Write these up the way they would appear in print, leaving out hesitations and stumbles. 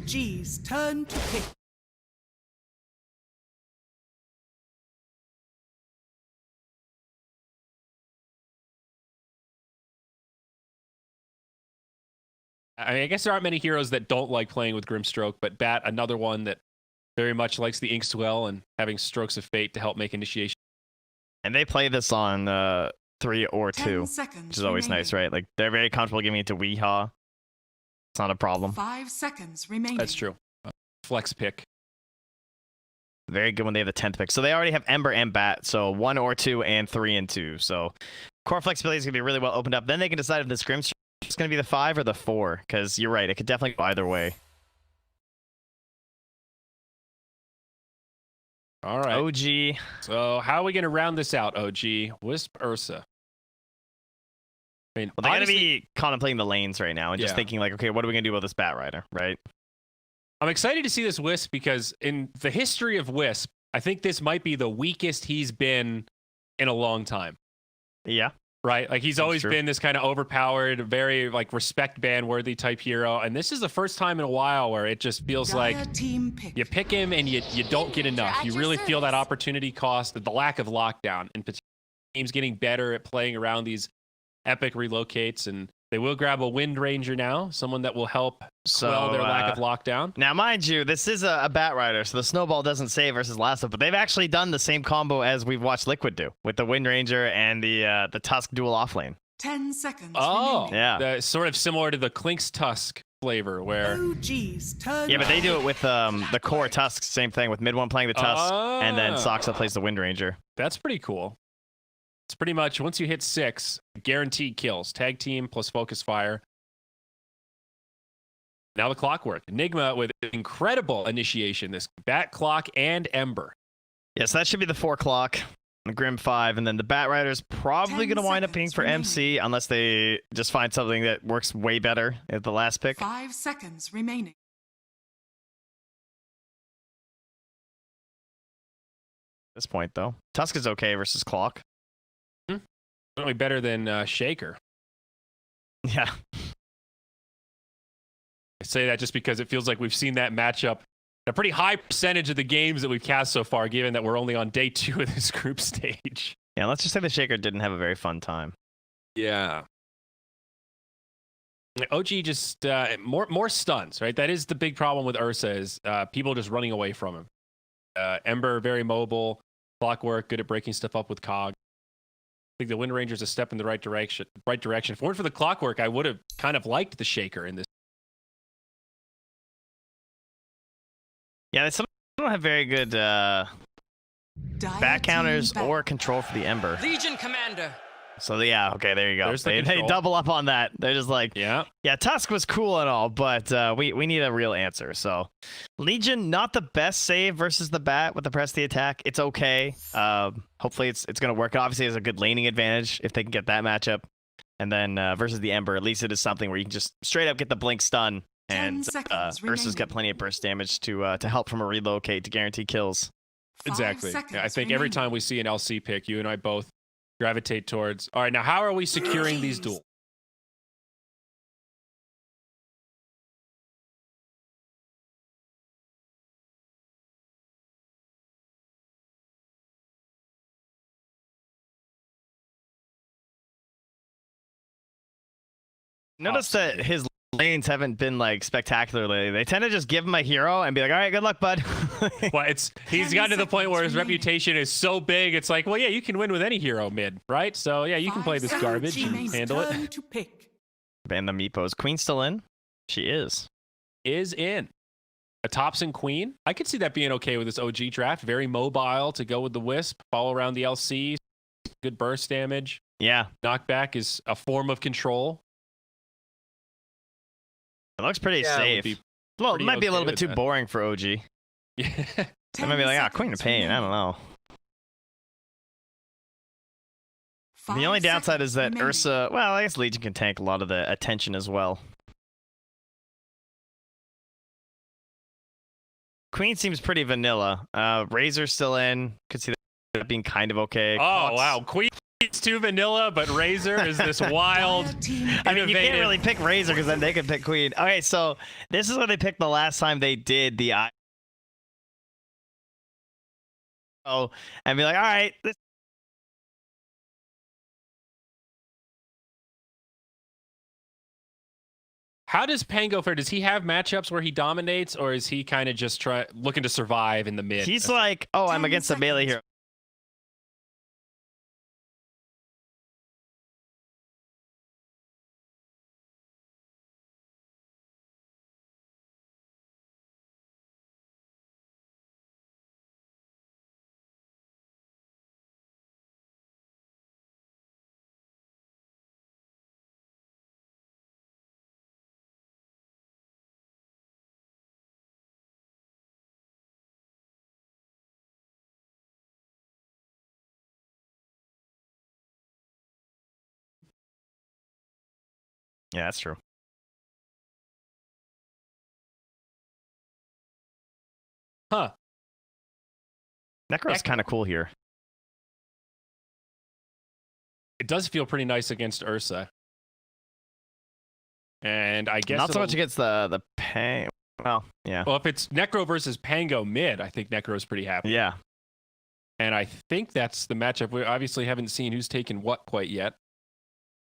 OG's turn to pick. I guess there aren't many heroes that don't like playing with Grimstroke, but Bat, another one that very much likes the Inkswell and having Strokes of Fate to help make initiation. And they play this on 3 or 2, which is always nice, right? Like, they're very comfortable giving it to Weehaw. It's not a problem. 5 seconds remaining. That's true. Flex pick. Very good when they have the 10th pick. So they already have Ember and Bat, so 1 or 2 and 3 and 2. So core flexibility is going to be really well opened up. Then they can decide if this Grimstroke is going to be the 5 or the 4, because you're right, it could definitely go either way. All right. OG. So how are we going to round this out, OG? Wisp, Ursa. I mean, Well, they're going to be contemplating the lanes right now and just thinking like, okay, what are we going to do about this Bat Rider, right? I'm excited to see this Wisp because in the history of Wisp, I think this might be the weakest he's been in a long time. Yeah. Right? Like he's always been this kind of overpowered, very like respect ban worthy type hero. And this is the first time in a while where it just feels like you pick him and you don't get enough. You really feel that opportunity cost, the lack of lockdown. And teams getting better at playing around these epic relocates, and they will grab a Wind Ranger now, someone that will help quell their lack of lockdown. Now, mind you, this is a Bat Rider, so the Snowball doesn't save versus Lasso, but they've actually done the same combo as we've watched Liquid do with the Wind Ranger and the Tusk dual offlane. 10 seconds. Oh, yeah. Sort of similar to the Klink's Tusk flavor, where OG's turn. Yeah, but they do it with the core Tusk. Same thing with mid one playing the Tusk, and then Soxa plays the Wind Ranger. That's pretty cool. It's pretty much once you hit 6, guaranteed kills. Tag team plus focus fire. Now the clockwork. Nigma with incredible initiation. This Bat Clock and Ember. Yes, that should be the 4 clock. The Grim 5, and then the Bat Rider's probably going to wind up being for MC unless they just find something that works way better at the last pick. 5 seconds remaining. At this point, though, Tusk is okay versus Clock. Certainly better than Shaker. Yeah. I say that just because it feels like we've seen that matchup a pretty high percentage of the games that we've cast so far, given that we're only on day 2 of this group stage. Yeah, let's just say the Shaker didn't have a very fun time. Yeah. OG just more stuns, right? That is the big problem with Ursa is people just running away from him. Ember, very mobile. Clockwork, good at breaking stuff up with Cog. I think the Wind Ranger's a step in the right direction. If it weren't for the Clockwork, I would have kind of liked the Shaker in this. Yeah, some don't have very good back counters or control for the Ember. Legion Commander. So yeah, okay, there you go. They double up on that. They're just like, yeah, Tusk was cool and all, but we need a real answer. So Legion, not the best save versus the Bat with the press the attack. It's okay. Hopefully it's gonna work. Obviously, there's a good laning advantage if they can get that matchup. And then versus the Ember, at least it is something where you can just straight up get the blink stun. And Ursa's got plenty of burst damage to help from a relocate to guarantee kills. Exactly. Yeah, I think every time we see an LC pick, you and I both gravitate towards. All right, now how are we securing these duels? Notice that his lanes haven't been like spectacular lately. They tend to just give him a hero and be like, all right, good luck, bud. Well, he's gotten to the point where his reputation is so big, it's like, well, yeah, you can win with any hero mid, right? So yeah, you can play this garbage and handle it. And the Meepos. Queen's still in? She is. Is in. A Thompson Queen. I could see that being okay with this OG draft. Very mobile to go with the Wisp. Follow around the LC. Good burst damage. Yeah. Knockback is a form of control. It looks pretty safe. Well, it might be a little bit too boring for OG. Yeah. They might be like, Queen of Pain. I don't know. The only downside is that Ursa, well, I guess Legion can tank a lot of the attention as well. Queen seems pretty vanilla. Razor's still in. Could see that being kind of okay. Oh, wow. Queen It's too vanilla, but Razor is this wild, I mean, you can't innovative- really pick Razor because then they could pick Queen. Okay, so this is what they picked the last time they did the and be like, all right, How does Pango fare? Does he have matchups where he dominates, or is he kind of just looking to survive in the mid? he's like, oh, I'm 10 against a melee seconds. hero. Yeah, that's true. Huh. Necro's kind of cool here. It does feel pretty nice against Ursa. And I guess Not so much it'll- against the Pang. Well, yeah. Well, if it's Necro versus Pango mid, I think Necro's pretty happy. Yeah. And I think that's the matchup. We obviously haven't seen who's taken what quite yet.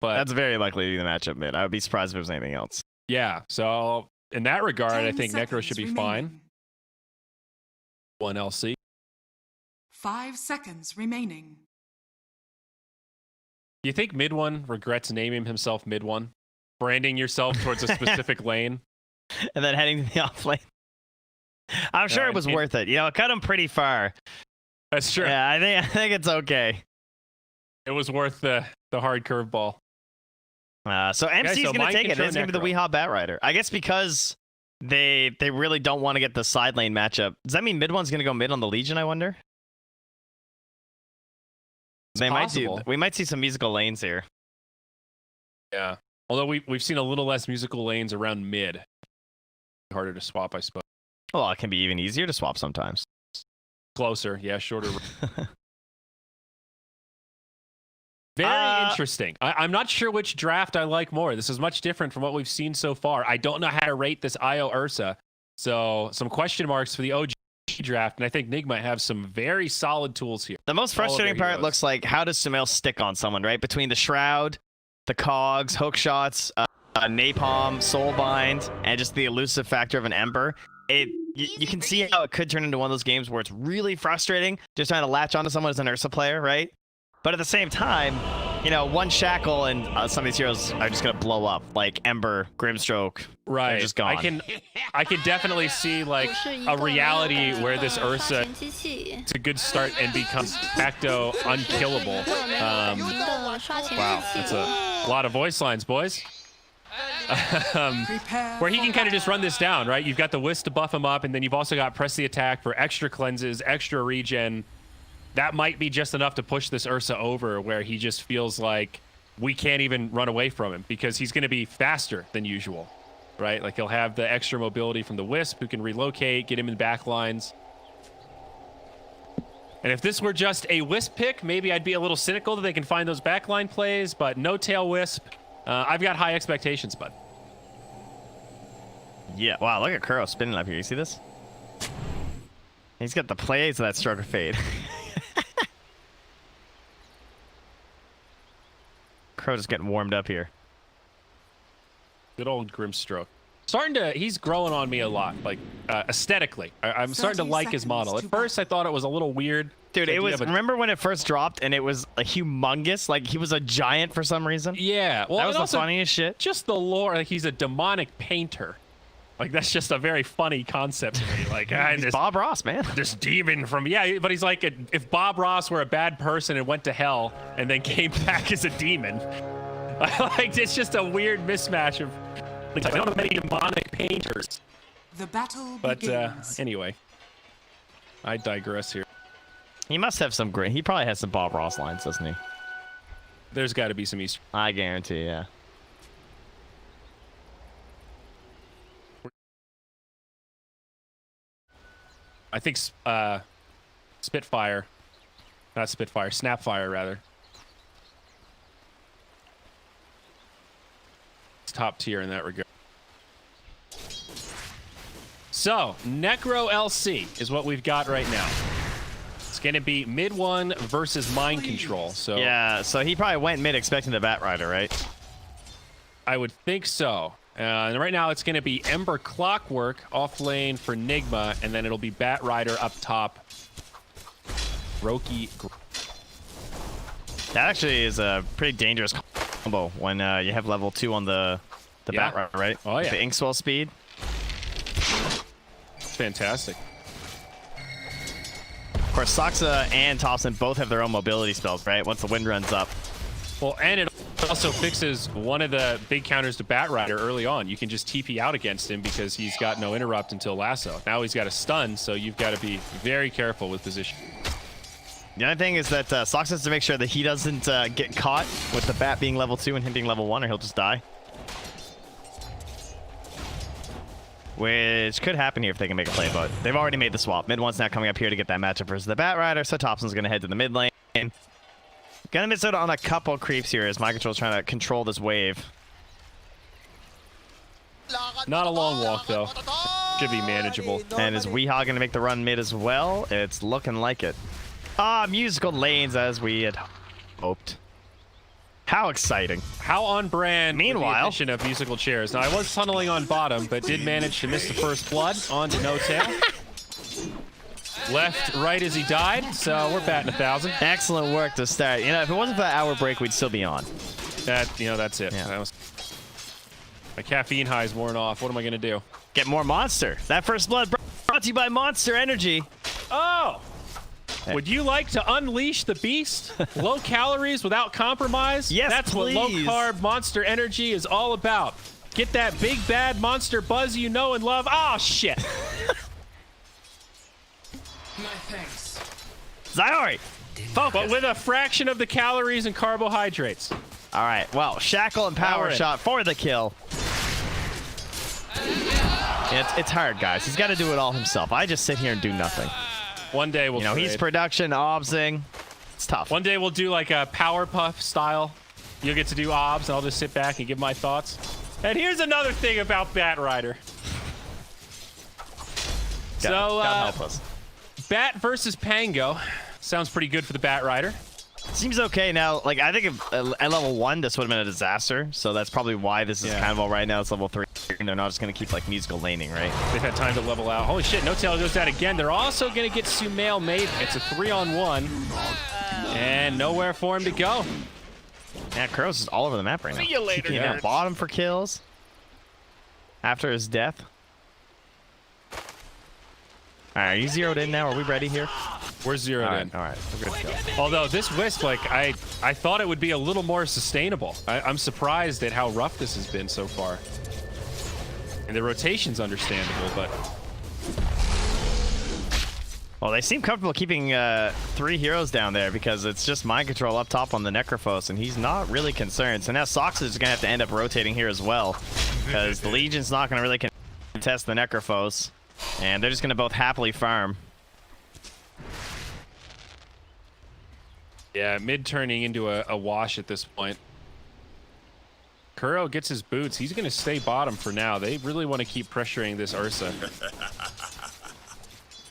But That's very likely to be the matchup mid. I would be surprised if there was anything else. yeah, so in that regard, I 10 think Necro should be seconds fine. remaining. 1 LC. 5 seconds remaining. Do you think mid one regrets naming himself mid one? Branding yourself towards a specific lane? And then heading to the off lane. I'm sure Yeah, it was it- worth it. You know, it cut him pretty far. That's true. Yeah, I think it's okay. It was worth the hard curveball. So MC's so gonna mind take it. control It's gonna be the Necro. WeHop Batrider. I guess because they really don't want to get the side lane matchup. Does that mean mid one's gonna go mid on the Legion? I wonder. They might do. possible. We might see some musical lanes here. Yeah. Although we've seen a little less musical lanes around mid. Harder to swap, I suppose. Well, it can be even easier to swap sometimes. Closer, yeah, shorter. Very interesting. I'm not sure which draft I like more. This is much different from what we've seen so far. I don't know how to rate this IO Ursa. So some question marks for the OG draft, and I think Nigma have some very solid tools here. The most All of their frustrating part heroes. looks like how does Sumail stick on someone, right? Between the Shroud, the Cogs, hook shots, Napalm, Soulbind, and just the elusive factor of an Ember. You can see how it could turn into one of those games where it's really frustrating just trying to latch onto someone as an Ursa player, right? But at the same time, you know, one shackle and some of these heroes are just gonna blow up, like Ember, Grimstroke. Right. They're just gone. I can definitely see like a reality where this Ursa, it's a good start and becomes de facto unkillable. Wow, that's a lot of voice lines, boys. Prepare Where he for can kind of just battle. run this down, right? You've got the Wisp to buff him up, and then you've also got press the attack for extra cleanses, extra regen. That might be just enough to push this Ursa over where he just feels like we can't even run away from him because he's going to be faster than usual, right? Like he'll have the extra mobility from the Wisp who can relocate, get him in back lines. And if this were just a Wisp pick, maybe I'd be a little cynical that they can find those backline plays, but no tail Wisp. I've got high expectations, bud. Yeah. Wow, look at Kuro spinning up here. You see this? He's got the plays of that stroke of fade. Kuro just getting warmed up here. Good old Grimstroke. He's growing on me a lot, like aesthetically. I'm starting to 30 like his seconds model. At to first, I thought it was a little weird. Dude, The it idea was. of a- Remember when it first dropped and it was a humongous? Like he was a giant for some reason. Yeah, well, That was and the also funniest shit. just the lore. Like he's a demonic painter. Like that's just a very funny concept to me. Like He's this, Bob Ross, man. this demon from but he's like if Bob Ross were a bad person and went to hell and then came back as a demon. Like it's just a weird mismatch of. Like, I don't know many demonic painters. The battle But begins. anyway, I digress here. He must have some great. He probably has some Bob Ross lines, doesn't he? There's got to be some Easter. I guarantee. Yeah. I think Spitfire, not Spitfire, Snapfire rather, top tier in that regard. So, Necro LC is what we've got right now. It's going to be mid 1 versus mind control. So yeah, so he probably went mid expecting the Bat Rider, right? I would think so. And right now it's going to be Ember Clockwork off lane for Nigma, and then it'll be Bat Rider up top. Roki. That actually is a pretty dangerous combo when you have level 2 on the Yeah. Bat Rider, right? Oh, yeah. The Inkswell speed. Fantastic. Of course, Saksa and Thompson both have their own mobility spells, right? Once the wind runs up. Well, and it also fixes one of the big counters to Bat Rider early on. You can just TP out against him because he's got no interrupt until lasso. Now he's got a stun, so you've got to be very careful with position. The other thing is that Sox has to make sure that he doesn't get caught with the bat being level 2 and him being level 1, or he'll just die. Which could happen here if they can make a play, but they've already made the swap. Mid 1's now coming up here to get that matchup versus the Bat Rider, so Thompson's going to head to the mid lane. Gonna miss out on a couple creeps here as Mind Control's trying to control this wave. Not a long walk, though. Should be manageable. And is Weehaw going to make the run mid as well? It's looking like it. Ah, musical lanes as we had hoped. How exciting. How on brand. Meanwhile, with the addition of musical chairs. Now, I was tunneling on bottom, but did manage to miss the first blood onto No Tail. Left, right as he died, so we're batting 1,000. Excellent work to start. You know, if it wasn't for that hour break, we'd still be on. That's it. Yeah. That was... My caffeine high's worn off. What am I going to do? Get more Monster. That first blood brought to you by Monster Energy. Oh! Would you like to unleash the beast? Low calories without compromise? Yes, That's please. what low-carb Monster Energy is all about. Get that big, bad monster buzz you know and love. Oh, shit. My thanks. Zyori, focus. But with a fraction of the calories and carbohydrates. All right, well, Shackle and Power Power in. Shot for the kill. It's hard, guys. He's got to do it all himself. I just sit here and do nothing. One day we'll He's trade. production, obsing. It's tough. One day we'll do like a Powerpuff style. You'll get to do obs, and I'll just sit back and give my thoughts. And here's another thing about Bat Rider. God help us. Bat versus Pango. Sounds pretty good for the Bat Rider. Seems okay now. Like, I think if, at level 1, this would have been a disaster. So that's probably why this is kind of all right now. It's level 3. And they're not just going to keep, like, musical laning, right? They've had time to level out. Holy shit, No Tail goes down again. They're also going to get Sumail Maven. It's a 3-on-1. And nowhere for him to go. Yeah, Kuros is all over the map right now. See you later, Peeking out nerds. bottom for kills. After his death. All right, are you zeroed in now? Are we ready here? We're zeroed in. All right, we're good to go. Although this Wisp, like, I thought it would be a little more sustainable. I'm surprised at how rough this has been so far. And the rotation's understandable, but... Well, they seem comfortable keeping 3 heroes down there because it's just Mind Control up top on the Necrophos, and he's not really concerned. So now Sox is going to have to end up rotating here as well because the Legion's not going to really contest the Necrophos, and they're just going to both happily farm. Yeah, mid turning into a wash at this point. Kuro gets his boots. He's going to stay bottom for now. They really want to keep pressuring this Ursa.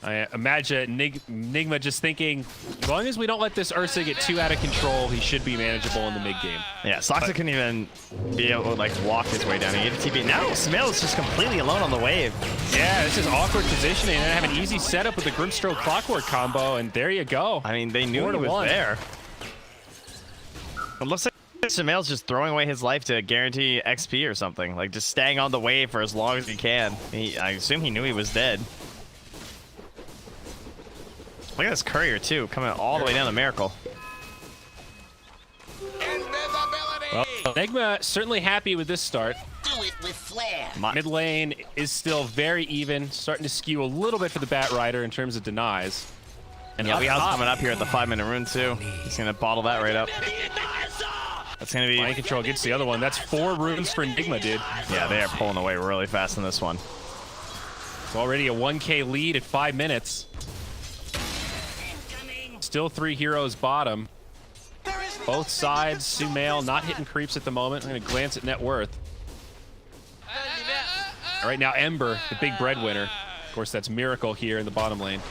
I imagine Nigma just thinking, as long as we don't let this Ursa get too out of control, he should be manageable in the mid game. Yeah, Soxa couldn't even be able to like walk his way down. He had a TP. Now Sumail is just completely alone on the wave. Yeah, this is awkward positioning. And have an easy setup with the Grimstroke Clockwork combo, and there you go. I mean, they knew he was there. It looks like Sumail's just throwing away his life to guarantee XP or something. Like, just staying on the wave for as long as he can. I assume he knew he was dead. Look at this courier, too, coming all the way down to Miracle. Well, Nigma certainly happy with this start. Do it with flair. Mid lane is still very even, starting to skew a little bit for the Bat Rider in terms of denies. And yeah, Weeha's coming up here at the 5-minute rune, too. He's going to bottle that right up. That's going to be... Mind Control gets the other one. That's 4 runes for Nigma, dude. Yeah, they are pulling away really fast in this one. It's already a 1K lead at 5 minutes. Still 3 heroes bottom. Both sides, Sumail not hitting creeps at the moment. I'm going to glance at net worth. Right now, Ember, the big breadwinner. Of course, that's Miracle here in the bottom lane.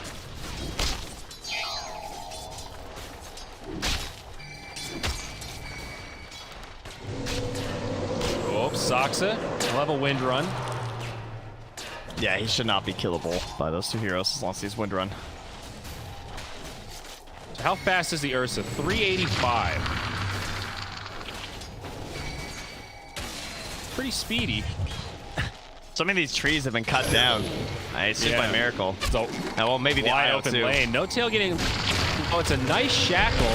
Oh, Soxa, level wind run. Yeah, he should not be killable by those two heroes as long as he's wind run. So how fast is the Ursa? 385. Pretty speedy. Some of these trees have been cut down. Nice, just by Miracle. So, well, maybe the wide IO open too. lane. No tail getting. Oh, it's a nice shackle,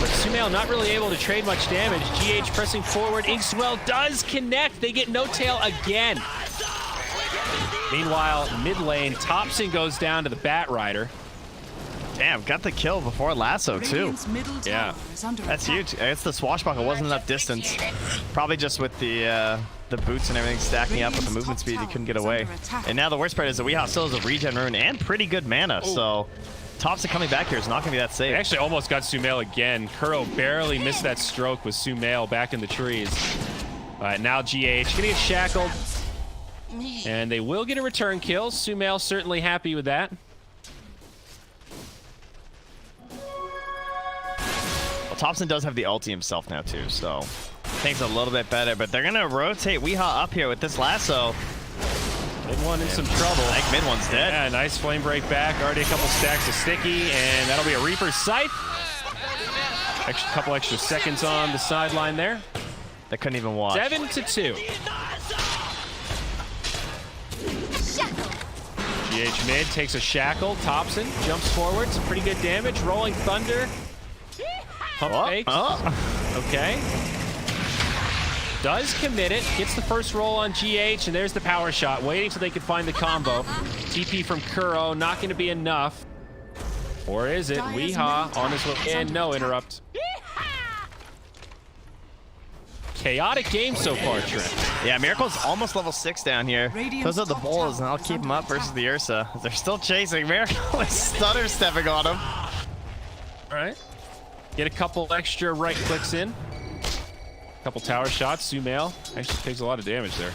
but Sumail not really able to trade much damage. GH pressing forward. Inkswell does connect. They get no tail again. Meanwhile, mid lane, Thompson goes down to the Bat Rider. Damn, got the kill before Lasso too. Yeah, that's huge. I guess the swashbuckle wasn't enough distance. Probably just with the boots and everything stacking up with the movement speed, he couldn't get away. And now the worst part is that Weehaw still has a regen rune and pretty good mana. Ooh. So Thompson coming back here is not going to be that safe. They actually almost got Sumail again. Kuro barely missed that stroke with Sumail back in the trees. Now GH gonna get shackled. And they will get a return kill. Sumail certainly happy with that. Well, Thompson does have the ulti himself now too, so things a little bit better. But they're gonna rotate Weehaw up here with this lasso. Mid one in some trouble. I think mid one's dead. Yeah, nice flame break back. Already a couple stacks of sticky, and that'll be a Reaper's Scythe. Couple extra seconds on the sideline there. They couldn't even watch. 7-2. GH mid takes a shackle. Thompson jumps forward. Some pretty good damage. Rolling Thunder. Pump fakes. Okay. Does commit it. Gets the first roll on GH, and there's the power shot. Waiting till they can find the combo. TP from Kuro. Not going to be enough. Or is it? Weehaw on his way in. No interrupt. Chaotic game so far, Trent. Yeah, Miracle's almost level 6 down here. Those are the bulls, and I'll keep him up versus the Ursa. They're still chasing. Miracle is stutter stepping on him. All right. Get a couple extra right clicks in. Couple tower shots. Sumail actually takes a lot of damage there.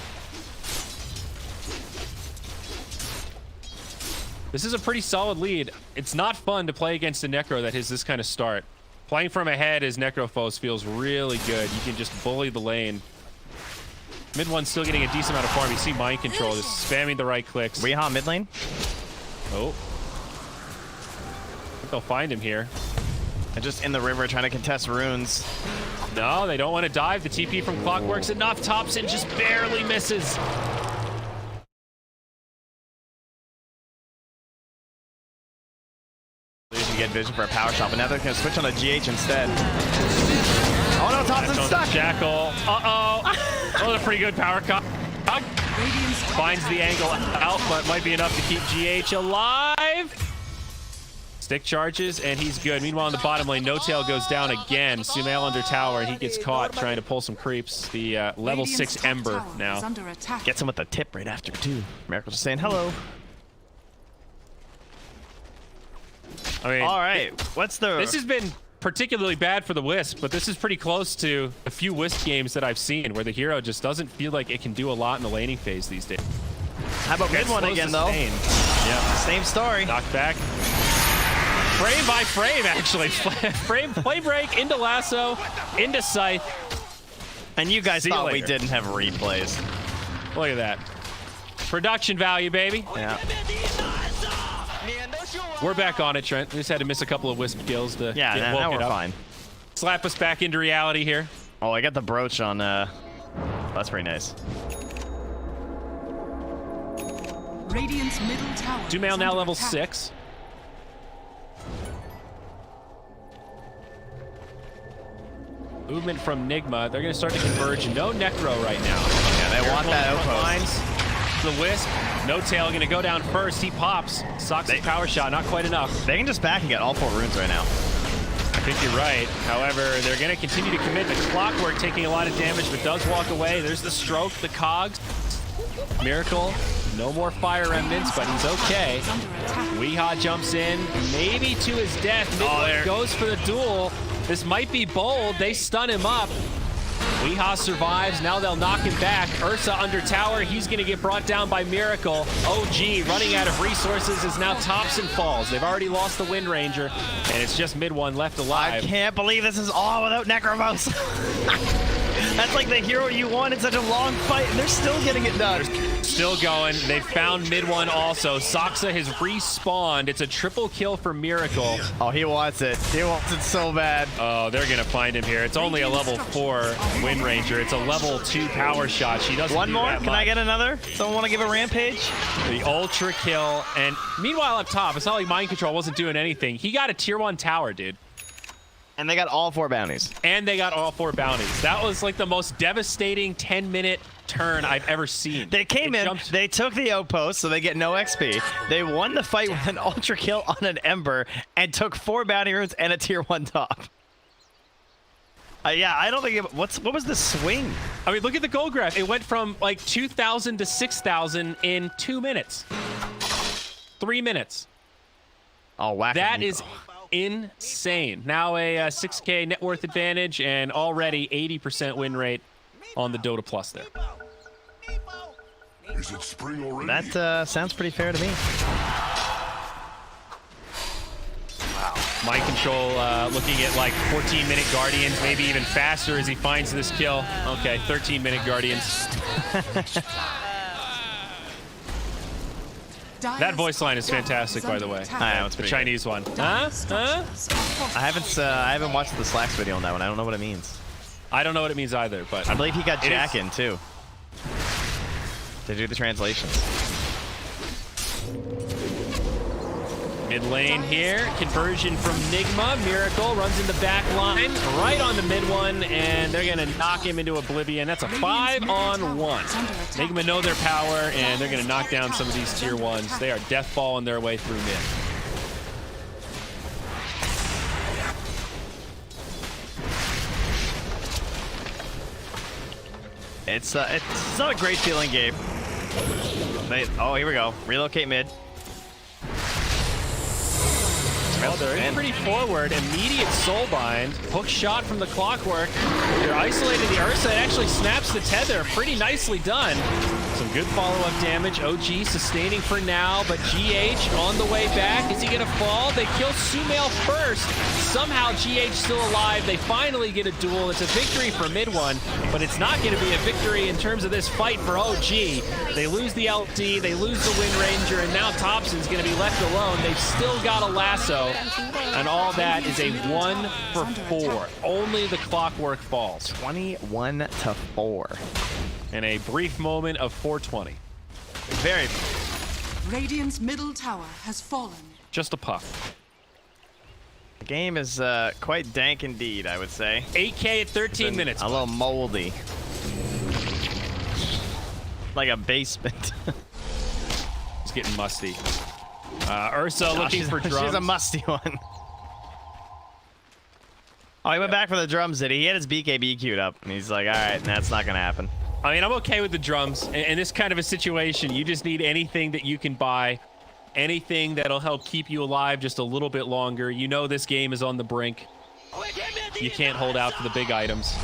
This is a pretty solid lead. It's not fun to play against a Necro that has this kind of start. Playing from ahead as Necrophos feels really good. You can just bully the lane. Mid one's still getting a decent amount of farm. You see mind control, just spamming the right clicks. Weehaw mid lane. Oh. I think they'll find him here. And just in the river trying to contest runes. No, they don't want to dive. The TP from Clockwork's enough. Thompson just barely misses. Get vision for a power shot, but now they're going to switch on a GH instead. Oh no, Thompson's stuck. Shackle. Uh-oh. That was a pretty good power cut. Finds the angle out, but might be enough to keep GH alive. Stick charges, and he's good. Meanwhile, in the bottom lane, No Tail goes down again. Sumail under tower, and he gets caught trying to pull some creeps. The level 6 Ember now. Gets him with the tip right after, too. Miracle just saying hello. I mean, all right, what's the... This has been particularly bad for the Wisp, but this is pretty close to a few Wisp games that I've seen where the hero just doesn't feel like it can do a lot in the laning phase these days. How about mid one again, though? Yeah. Same story. Knocked back. Frame by frame, actually. Play break into Lasso, into Scythe. And you guys thought we didn't have replays. Look at that. Production value, baby. Yeah. We're back on it, Trent. We just had to miss a couple of Wisp kills to get now we're fine. Slap us back into reality here. Oh, I got the brooch on, that's pretty nice. Radiant's middle tower. Sumail now level 6. Movement from Nigma. They're going to start to converge. No Necro right now. Yeah, they want that outpost. The Wisp. No Tail going to go down first. He pops. Sox power shot. Not quite enough. They can just back and get all 4 runes right now. I think you're right. However, they're going to continue to commit. The Clockwork taking a lot of damage, but does walk away. There's the stroke, the cogs. Miracle. No more fire remnants, but he's okay. Weehaw jumps in, maybe to his death. Midwood goes for the duel. This might be bold. They stun him up. Weehaw survives. Now they'll knock him back. Ursa under tower. He's going to get brought down by Miracle. OG running out of resources is now Thompson falls. They've already lost the Wind Ranger, and it's just mid one left alive. I can't believe this is all without Necromos. That's like the hero you want in such a long fight, and they're still getting it done. Still going. They found mid one also. Soxa has respawned. It's a triple kill for Miracle. Oh, he wants it. He wants it so bad. Oh, they're going to find him here. It's only a level 4 Wind Ranger. It's a level 2 power shot. She doesn't One do more? that Can much. I get another? Someone want to give a rampage? The ultra kill. And meanwhile up top, it's not like Mind Control wasn't doing anything. He got a tier 1 tower, dude. And they got all 4 bounties. And they got all 4 bounties. That was like the most devastating 10-minute turn I've ever seen. They came in, they took the outpost, so they get no XP. They won the fight with an ultra kill on an Ember and took 4 bounty runes and a tier 1 top. Yeah, I don't think what was the swing? I mean, look at the gold graph. It went from like 2,000 to 6,000 in 2 minutes. 3 minutes. Oh, whack. That is insane. Now a 6K net worth advantage and already 80% win rate on the Dota Plus there. Is it spring already? That sounds pretty fair to me. Wow. Mind Control looking at like 14-minute Guardians, maybe even faster as he finds this kill. Okay, 13-minute Guardians. That voice line is fantastic, by the way. I know, it's The pretty Chinese one. Huh? Huh? I haven't watched the Slacks video on that one. I don't know what it means. I don't know what it means either, but I believe he got Jack in too. To do the translations. mid lane here. Conversion from Nigma. Miracle runs in the back line, right on the mid one, and they're going to knock him into oblivion. That's a 5-on-1. Nigma know their power, and they're going to knock down some of these tier 1s. They are deathballing their way through mid. It's not a great feeling, Gabe. Oh, here we go. Relocate mid. Well, they're in pretty forward. Immediate soulbind. Hook shot from the Clockwork. They're isolating the Ursa. It actually snaps the tether. Pretty nicely done. Some good follow-up damage. OG sustaining for now, but GH on the way back. Is he going to fall? They kill Sumail first. Somehow GH still alive. They finally get a duel. It's a victory for mid one, but it's not going to be a victory in terms of this fight for OG. They lose the LT, they lose the Wind Ranger, and now Thompson's going to be left alone. They've still got a lasso, and all that is a 1 for 4. Only the Clockwork falls. 21-4. In a brief moment of 420. Very. Radiant's middle tower has fallen. Just a puff. The game is quite dank indeed, I would say. 8K at 13 minutes. A little moldy. Like a basement. It's getting musty. Ursa looking for drums. She's a musty one. Oh, he went back for the drums, did he? He had his BKB queued up, and he's like, all right, that's not going to happen. I mean, I'm okay with the drums. In this kind of a situation, you just need anything that you can buy. Anything that'll help keep you alive just a little bit longer. You know this game is on the brink. You can't hold out for the big items.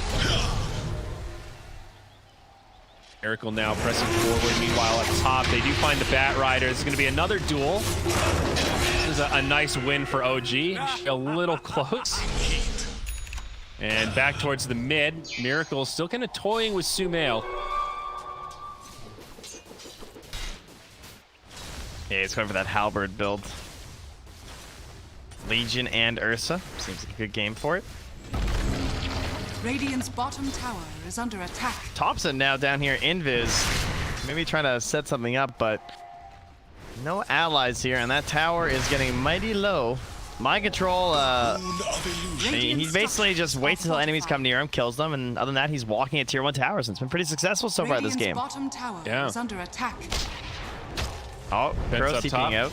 Miracle now pressing forward. Meanwhile, up top, they do find the Bat Rider. It's going to be another duel. This is a nice win for OG. A little close. And back towards the mid. Miracle still kind of toying with Sumail. Yeah, he's going for that halberd build. Legion and Ursa. Seems like a good game for it. Radiant's bottom tower is under attack. Thompson now down here, Invis. Maybe trying to set something up, but no allies here, and that tower is getting mighty low. Mind Control, he basically just waits until enemies come near him, kills them, and other than that, he's walking at tier 1 towers, and it's been pretty successful so far this game. Bottom tower is under attack. Oh, Crow's TPing out.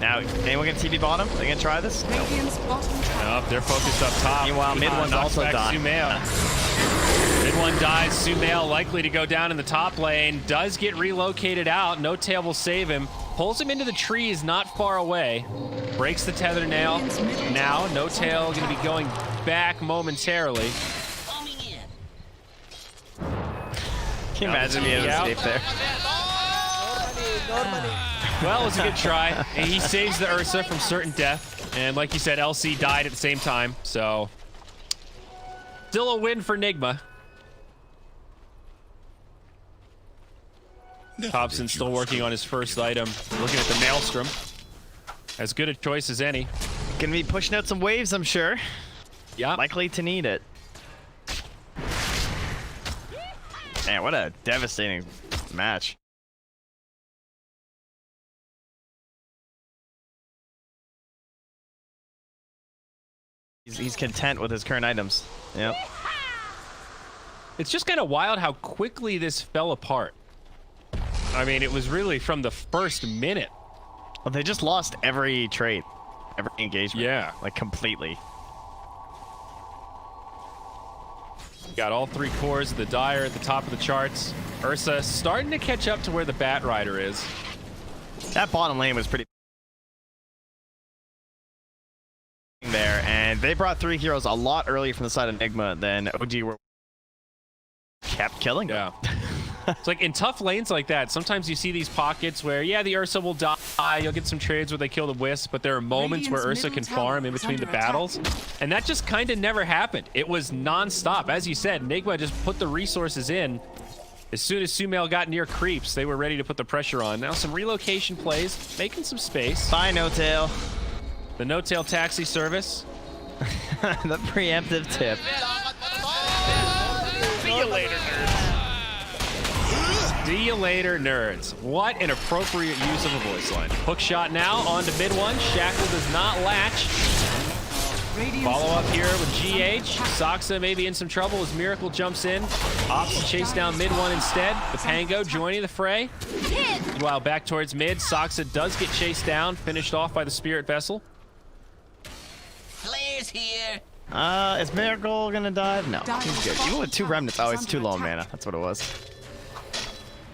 Now, anyone gonna TP bottom? Are they gonna try this? Radiant's bottom tower. Nope, they're focused up top. Meanwhile, mid one's also dying. Mid one dies. Sumail likely to go down in the top lane. Does get relocated out. No Tail will save him. Pulls him into the trees not far away. Breaks the tether nail. Now, No Tail going to be going back momentarily. Can you imagine he had escaped there? Well, it was a good try. And he saves the Ursa from certain death. And like you said, LC died at the same time. So, still a win for Nigma. Thompson still working on his first item. Looking at the Maelstrom. As good a choice as any. Gonna be pushing out some waves, I'm sure. Yeah. Likely to need it. Man, what a devastating match. He's content with his current items. Yep. It's just kind of wild how quickly this fell apart. I mean, it was really from the first minute. Well, they just lost every trait, every engagement. Yeah. Like, completely. Got all 3 cores of the Dire at the top of the charts. Ursa starting to catch up to where the Bat Rider is. That bottom lane was pretty there, and they brought 3 heroes a lot earlier from the side of Nigma than OG were kept killing them. Yeah. It's like in tough lanes like that, sometimes you see these pockets where, yeah, the Ursa will die. You'll get some trades where they kill the Wisp, but there are moments where Ursa can farm in between the battles. And that just kind of never happened. It was non-stop. As you said, Nigma just put the resources in. As soon as Sumail got near creeps, they were ready to put the pressure on. Now some relocation plays, making some space. Bye, No-Tail. The No-Tail taxi service. The preemptive tip. See you later, nerds. See you later, nerds. What an appropriate use of a voice line. Hook shot now, on to mid one. Shackle does not latch. Follow up here with GH. Soxa may be in some trouble as Miracle jumps in. Opts to chase down mid one instead. The Pango joining the fray. Meanwhile, back towards mid, Soxa does get chased down, finished off by the Spirit Vessel. Players here. Is Miracle gonna dive? No, he's good. Even with 2 remnants, oh, it's too low mana. That's what it was.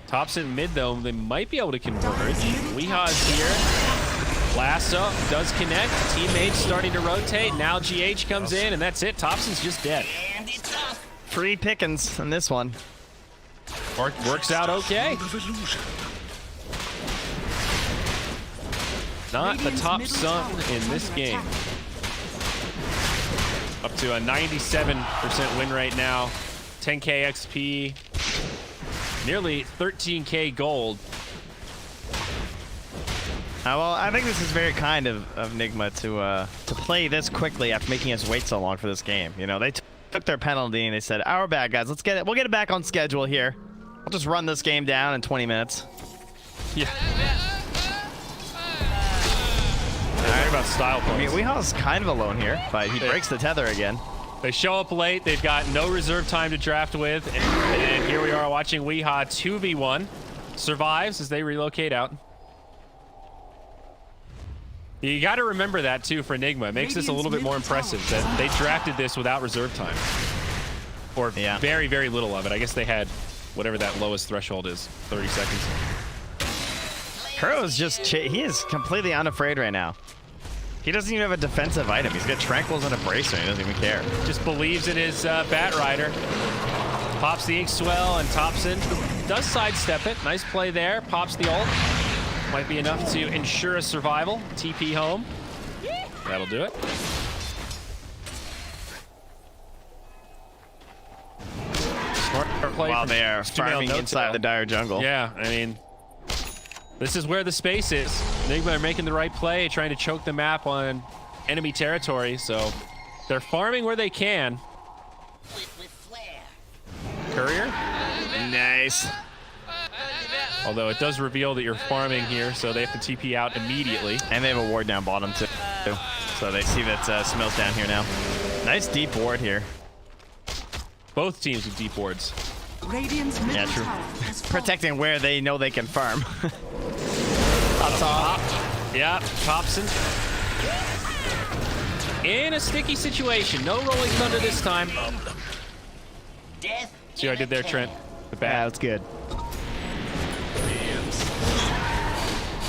Thompson mid though, they might be able to converge. Weeha's here. Lasso does connect. Teammates starting to rotate. Now GH comes in, and that's it. Thompson's just dead. Free pickings on this one. Works out okay. Not the top sun in this game. Up to a 97% win rate now. 10k XP. Nearly 13k gold. Well, I think this is very kind of Nigma to play this quickly after making us wait so long for this game. You know, they took their penalty and they said, "Our bad, guys. Let's get it. We'll get it back on schedule here. We'll just run this game down in 20 minutes." Yeah. Talk about style points. I mean, Weeha's kind of alone here, but he breaks the tether again. They show up late. They've got no reserve time to draft with. And here we are watching Weeha 2v1. Survives as they relocate out. You got to remember that, too, for Nigma. It makes this a little bit more impressive that they drafted this without reserve time. Or very, very little of it. I guess they had whatever that lowest threshold is, 30 seconds. Kuro's just, he is completely unafraid right now. He doesn't even have a defensive item. He's got Tranquils and a Bracer. He doesn't even care. Just believes in his Bat Rider. Pops the Ink Swell, and Thompson does sidestep it. Nice play there. Pops the ult. Might be enough to ensure a survival. TP home. That'll do it. Smart play. While they are farming inside the Dire jungle. Yeah, I mean, this is where the space is. Nigma are making the right play, trying to choke the map on enemy territory, so they're farming where they can. Courier? Nice. Although it does reveal that you're farming here, so they have to TP out immediately. And they have a ward down bottom, too. So they see that Smill's down here now. Nice deep ward here. Both teams with deep wards. Yeah, true. Protecting where they know they can farm. Up top. Yeah, Thompson. In a sticky situation. No rolling thunder this time. See what I did there, Trent? The bat. Yeah, that's good.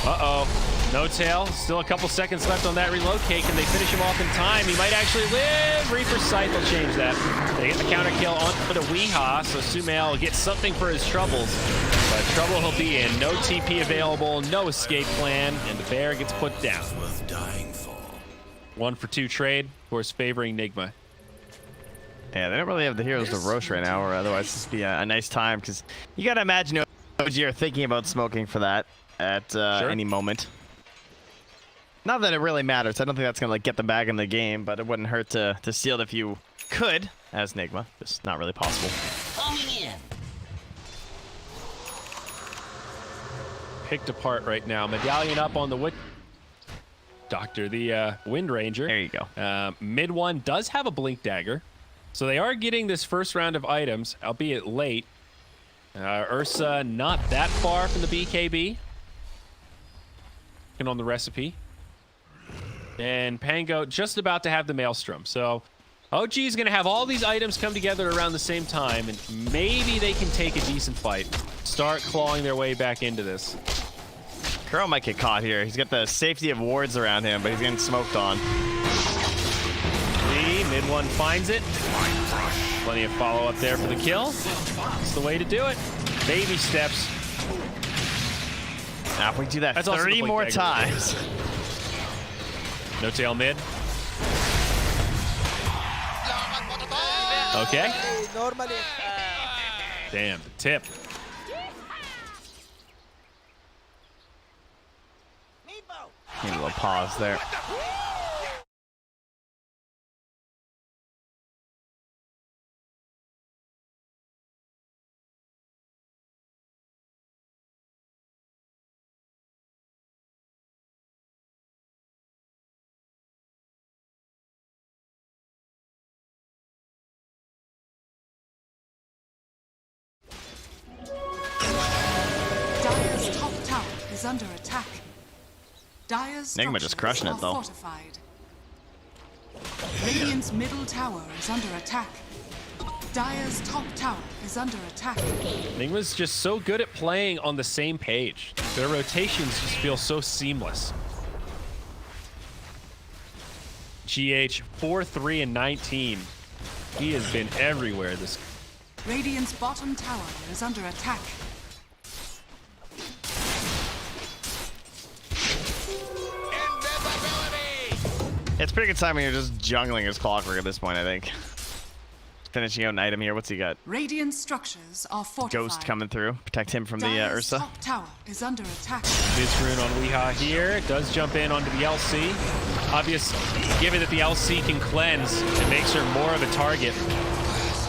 Uh-oh. No tail. Still a couple seconds left on that relocate. Can they finish him off in time? He might actually live. Reaper's Sight will change that. They get the counter kill on the Weehaw, so Sumail will get something for his troubles. But trouble he'll be in. No TP available, no escape plan, and the bear gets put down. 1 for 2 trade, of course, favoring Nigma. Yeah, they don't really have the heroes to roast right now, or otherwise this would be a nice time, because you got to imagine OG are thinking about smoking for that at any moment. Not that it really matters. I don't think that's going to like get them back in the game, but it wouldn't hurt to steal it if you could, as Nigma. Just not really possible. Picked apart right now. Medallion up on the Witch Doctor, the Wind Ranger. There you go. Mid one does have a Blink Dagger. So they are getting this first round of items, albeit late. Ursa not that far from the BKB. Looking on the recipe. And Pango just about to have the Maelstrom. So OG is going to have all these items come together around the same time, and maybe they can take a decent fight. Start clawing their way back into this. Kuro might get caught here. He's got the safety of wards around him, but he's getting smoked on. Mid one finds it. Plenty of follow-up there for the kill. It's the way to do it. Baby steps. Now, if we do that That's 30 more times. No tail mid. Okay. Damn, the tip. Need a little pause there. Dire's top tower is under attack. Dire's Nigma just crushing it, though. Fortified. Radiant's middle tower is under attack. Dire's top tower is under attack. Nigma's just so good at playing on the same page. Their rotations just feel so seamless. GH 4, 3, and 19. He has been everywhere this. Radiant's bottom tower is under attack. It's pretty good time when you're just jungling his clockwork at this point, I think. Finishing out an item here. What's he got? Radiant structures are fortified. Ghost coming through. Protect him from the Dire's Ursa. top tower is under attack. This rune on Weehaw here. Does jump in onto the LC. Obvious, given that the LC can cleanse, it makes her more of a target.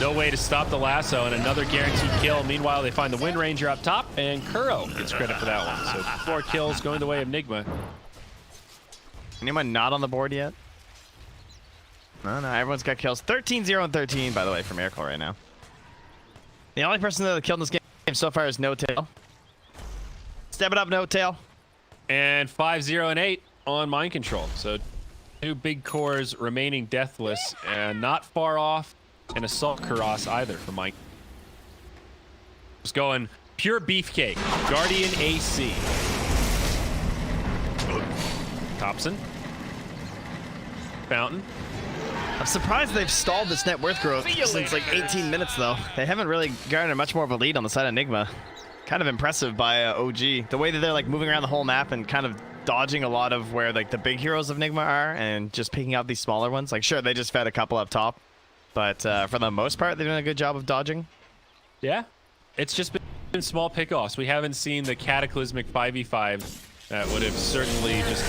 No way to stop the lasso, and another guaranteed kill. Meanwhile, they find the Wind Ranger up top, and Kuro gets credit for that one. So 4 kills going the way of Nigma. Anyone not on the board yet? No, everyone's got kills. 13, 0, and 13, by the way, for Miracle right now. The only person that killed in this game so far is No Tail. Step it up, No Tail. And 5, 0, and 8 on Mind Control. So 2 big cores remaining deathless, and not far off an Assault Kuros either for Mind. Just going pure beefcake. Guardian AC. Thompson. Fountain. I'm surprised they've stalled this net worth growth since like 18 minutes, though. They haven't really garnered much more of a lead on the side of Nigma. Kind of impressive by OG. The way that they're like moving around the whole map and kind of dodging a lot of where like the big heroes of Nigma are and just picking out these smaller ones. Like, sure, they just fed a couple up top, but for the most part, they've done a good job of dodging. Yeah, it's just been small pickoffs. We haven't seen the cataclysmic 5v5 that would have certainly just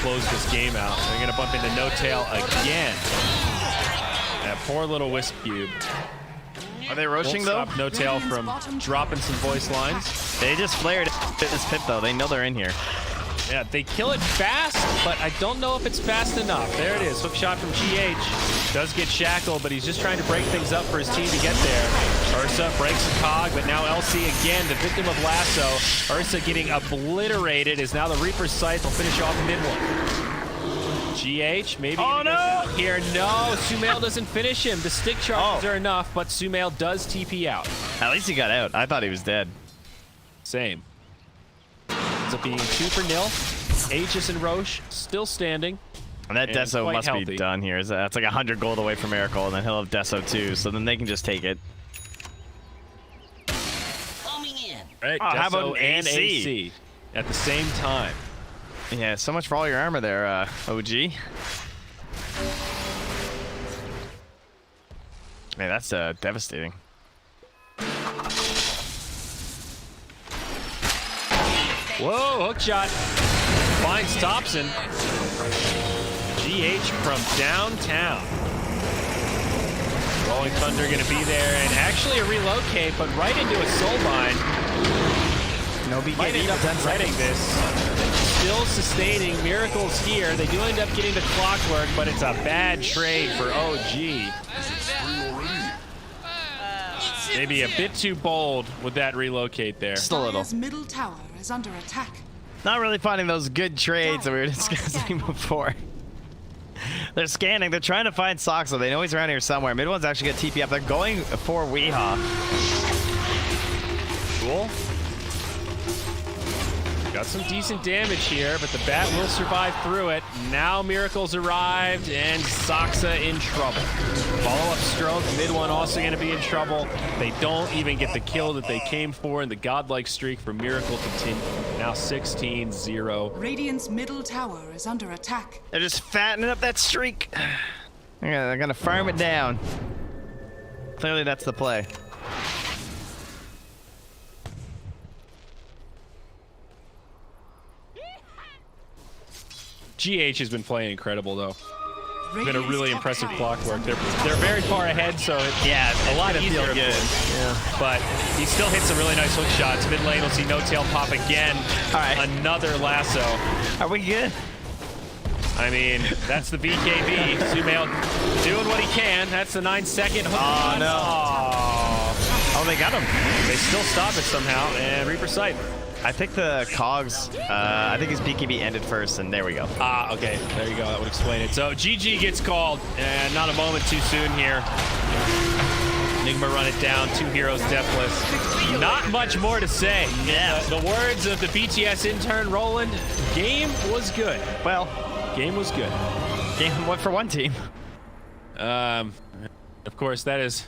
closed this game out. They're going to bump into No Tail again. That poor little Wisp Cube. Are they rushing, though? Stop No Tail from dropping some voice lines. They just flared this pit, though. They know they're in here. Yeah, they kill it fast, but I don't know if it's fast enough. There it is. Hook shot from GH. Does get shackled, but he's just trying to break things up for his team to get there. Ursa breaks a cog, but now LC again, the victim of Lasso. Ursa getting obliterated as now the Reaper's Sight will finish off mid one. GH, maybe here. No, Sumail doesn't finish him. The stick charges are enough, but Sumail does TP out. At least he got out. I thought he was dead. Same. Ends up being 2 for nil. Aegis and Roche still standing. And that Deso quite must healthy. be done here. That's like 100 gold away from Miracle, and then he'll have Deso too, so then they can just take it. Right, Oh, how about Deso an and AC? AC at the same time. Yeah, so much for all your armor there, OG. Man, that's devastating. Whoa, hook shot. Finds Thompson. GH from downtown. Rolling Thunder gonna be there, and actually a relocate, but right into a soulbind. No Might end up threading this. Still sustaining Miracles here. They do end up getting the clockwork, but it's a bad trade for OG. Maybe a bit too bold with that relocate there. Just a little. Dire's middle tower is under attack. Not really finding those good trades that we were discussing before. They're scanning. They're trying to find Soxa. They know he's around here somewhere. Mid one's actually going to TP up. They're going for Weehaw. Cool. Got some decent damage here, but the bat will survive through it. Now Miracles arrived, and Soxa in trouble. Follow-up stroke, mid one also going to be in trouble. They don't even get the kill that they came for, and the godlike streak for Miracle continues. Now 16-0. Radiant's middle tower is under attack. They're just fattening up that streak. They're going to farm it down. Clearly that's the play. GH has been playing incredible, though. It's been a really impressive clockwork. They're very far ahead, so it's a lot easier. Feel good. Yeah. But he still hits some really nice hook shots. Mid lane, we'll see No Tail pop again. All right. Another lasso. Are we good? I mean, that's the BKB. Sumail doing what he can. That's the 9-second hook. Oh, no. Oh, they got him. They still stop it somehow, and Reaper Sight. I think the Cogs, I think his BKB ended first, and there we go. Ah, okay. There you go. That would explain it. So GG gets called, and not a moment too soon here. Nigma run it down. 2 heroes deathless. Not much more to say. Yeah. The words of the BTS intern, Roland, game was good. Well, Game was good. game went for one team. Of course, that is